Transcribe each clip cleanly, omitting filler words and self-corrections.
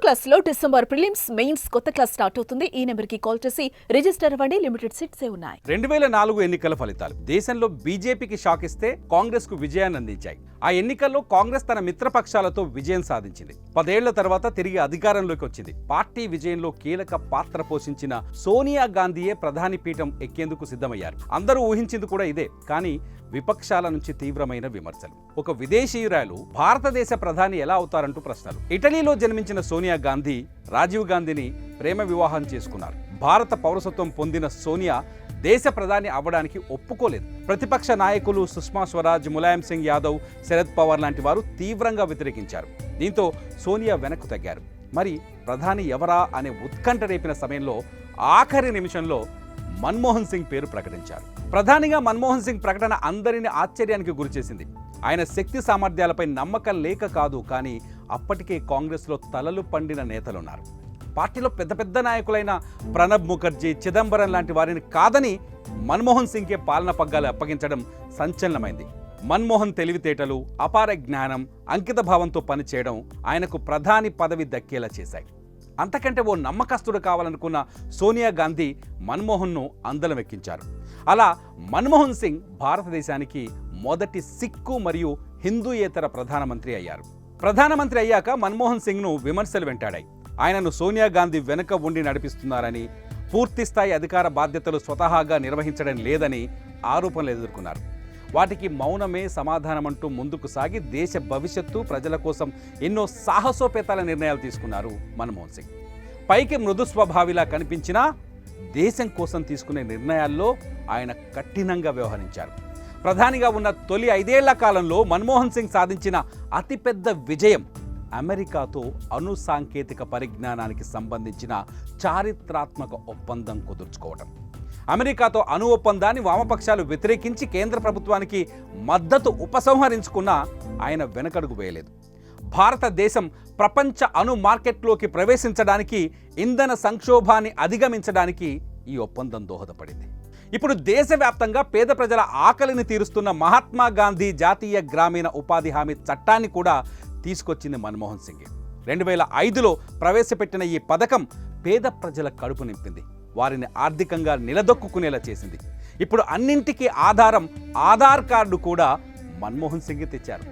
క్లాస్లో December prelims mains కొత్త class start అవుతుంది. ఈ నెంబర్కి కాల్ చేసి రిజిస్టర్ అవ్వండి. లిమిటెడ్ సీట్సే ఉన్నాయి. 2004 ఎన్నికల ఫలితాలు దేశంలో బీజేపీకి షాక్ ఇస్తే కాంగ్రెస్ కు విజయాన్ని అందించాయి. ఆ ఎన్నికల్లో కాంగ్రెస్ తన మిత్రపక్షాలతో విజయం సాధించింది. 10 ఏళ్ల తర్వాత తిరిగి అధికారంలోకి వచ్చింది. పార్టీ విజయంలో కీలక పాత్ర పోషించిన సోనియా గాంధీయే ప్రధాని పీఠం ఎక్కేందుకు సిద్ధమయ్యారు. అందరూ ఊహించింది కూడా ఇదే. కానీ విపక్షాల నుంచి తీవ్రమైన విమర్శలు. ఒక విదేశీయురాలు భారతదేశ ప్రధాని ఎలా అవుతారంటూ ప్రశ్నలు. ఇటలీలో జన్మించిన సోనియా గాంధీ రాజీవ్ గాంధీని ప్రేమ వివాహం చేసుకున్నారు. భారత పౌరసత్వం పొందిన సోనియా దేశ ప్రధాని అవ్వడానికి ఒప్పుకోలేదు. ప్రతిపక్ష నాయకులు సుష్మా స్వరాజ్, ములాయం సింగ్ యాదవ్, శరద్ పవార్ లాంటి వారు తీవ్రంగా వ్యతిరేకించారు. దీంతో సోనియా వెనక్కు తగ్గారు. మరి ప్రధాని ఎవరా అనే ఉత్కంఠ రేపిన సమయంలో ఆఖరి నిమిషంలో మన్మోహన్ సింగ్ పేరు ప్రకటించారు. ప్రధానిగా మన్మోహన్ సింగ్ ప్రకటన అందరిని ఆశ్చర్యానికి గురిచేసింది. ఆయన శక్తి సామర్థ్యాలపై నమ్మకం లేక కాదు, కానీ అప్పటికే కాంగ్రెస్లో తలలు పండిన నేతలున్నారు. పార్టీలో పెద్ద పెద్ద నాయకులైన ప్రణబ్ ముఖర్జీ, చిదంబరం లాంటి వారిని కాదని మన్మోహన్ సింగ్కే పాలన పగ్గాలు అప్పగించడం సంచలనమైంది. మన్మోహన్ తెలివితేటలు, అపార జ్ఞానం, అంకిత భావంతో పనిచేయడం ఆయనకు ప్రధాని పదవి దక్కేలా చేశాయి. అంతకంటే ఓ నమ్మకస్తుడు కావాలనుకున్న సోనియా గాంధీ మన్మోహన్ను అందలం ఎక్కించారు. అలా మన్మోహన్ సింగ్ భారతదేశానికి మొదటి సిక్కు మరియు హిందూయేతర ప్రధానమంత్రి అయ్యారు. ప్రధానమంత్రి అయ్యాక మన్మోహన్ సింగ్ను విమర్శలు వెంటాడాయి. ఆయనను సోనియా గాంధీ వెనుక ఉండి నడిపిస్తున్నారని, పూర్తిస్థాయి అధికార బాధ్యతలు స్వతహాగా నిర్వహించడం లేదని ఆరోపణలు ఎదుర్కొన్నారు. వాటికి మౌనమే సమాధానమంటూ ముందుకు సాగి దేశ భవిష్యత్తు, ప్రజల కోసం ఎన్నో సాహసోపేతాల నిర్ణయాలు తీసుకున్నారు మన్మోహన్ సింగ్. పైకి మృదు స్వభావిలా కనిపించినా దేశం కోసం తీసుకునే నిర్ణయాల్లో ఆయన కఠినంగా వ్యవహరించారు. ప్రధానిగా ఉన్న తొలి 5 ఏళ్ల కాలంలో మన్మోహన్ సింగ్ సాధించిన అతిపెద్ద విజయం అమెరికాతో అణు సాంకేతిక పరిజ్ఞానానికి సంబంధించిన చారిత్రాత్మక ఒప్పందం కుదుర్చుకోవడం. అమెరికాతో అణు ఒప్పందాన్ని వామపక్షాలు వ్యతిరేకించి కేంద్ర ప్రభుత్వానికి మద్దతు ఉపసంహరించుకున్న ఆయన వెనకడుగు వేయలేదు. భారతదేశం ప్రపంచ అణు మార్కెట్లోకి ప్రవేశించడానికి, ఇంధన సంక్షోభాన్ని అధిగమించడానికి ఈ ఒప్పందం దోహదపడింది. ఇప్పుడు దేశవ్యాప్తంగా పేద ప్రజల ఆకలిని తీరుస్తున్న మహాత్మా గాంధీ జాతీయ గ్రామీణ ఉపాధి హామీ చట్టాన్ని కూడా తీసుకొచ్చింది మన్మోహన్ సింగ్. 2005లో ప్రవేశపెట్టిన ఈ పథకం పేద ప్రజల కడుపు నింపింది, వారిని ఆర్థికంగా నిలదొక్కునేలా చేసింది. ఇప్పుడు అన్నింటికీ ఆధారం ఆధార్ కార్డు కూడా మన్మోహన్ సింగ్ తెచ్చారు.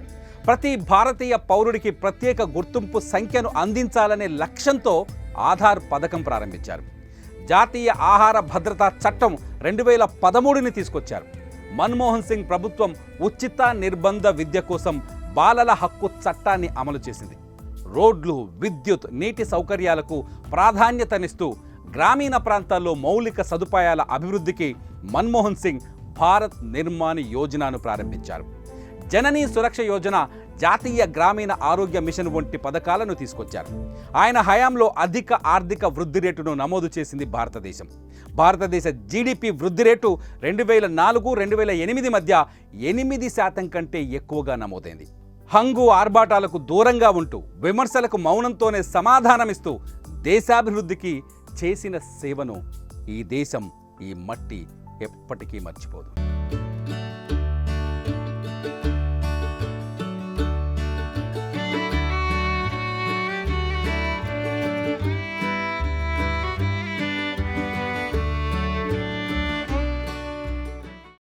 ప్రతి భారతీయ పౌరుడికి ప్రత్యేక గుర్తింపు సంఖ్యను అందించాలనే లక్ష్యంతో ఆధార్ పథకం ప్రారంభించారు. జాతీయ ఆహార భద్రతా చట్టం 2013ని తీసుకొచ్చారు. మన్మోహన్ సింగ్ ప్రభుత్వం ఉచిత నిర్బంధ విద్య కోసం బాలల హక్కు చట్టాన్ని అమలు చేసింది. రోడ్లు, విద్యుత్, నీటి సౌకర్యాలకు ప్రాధాన్యతనిస్తూ గ్రామీణ ప్రాంతాల్లో మౌలిక సదుపాయాల అభివృద్ధికి మన్మోహన్ సింగ్ భారత్ నిర్మాణ్ యోజనను ప్రారంభించారు. జననీ సురక్ష యోజన, జాతీయ గ్రామీణ ఆరోగ్య మిషన్ వంటి పథకాలను తీసుకొచ్చారు. ఆయన హయాంలో అధిక ఆర్థిక వృద్ధి రేటును నమోదు చేసింది భారతదేశం. భారతదేశ జీడిపి వృద్ధి రేటు 2004-2008 మధ్య 8% కంటే ఎక్కువగా నమోదైంది. హంగు ఆర్భాటాలకు దూరంగా ఉంటూ, విమర్శలకు మౌనంతోనే సమాధానమిస్తూ దేశాభివృద్ధికి చేసిన సేవను ఈ దేశం, ఈ మట్టి ఎప్పటికీ మర్చిపోదు.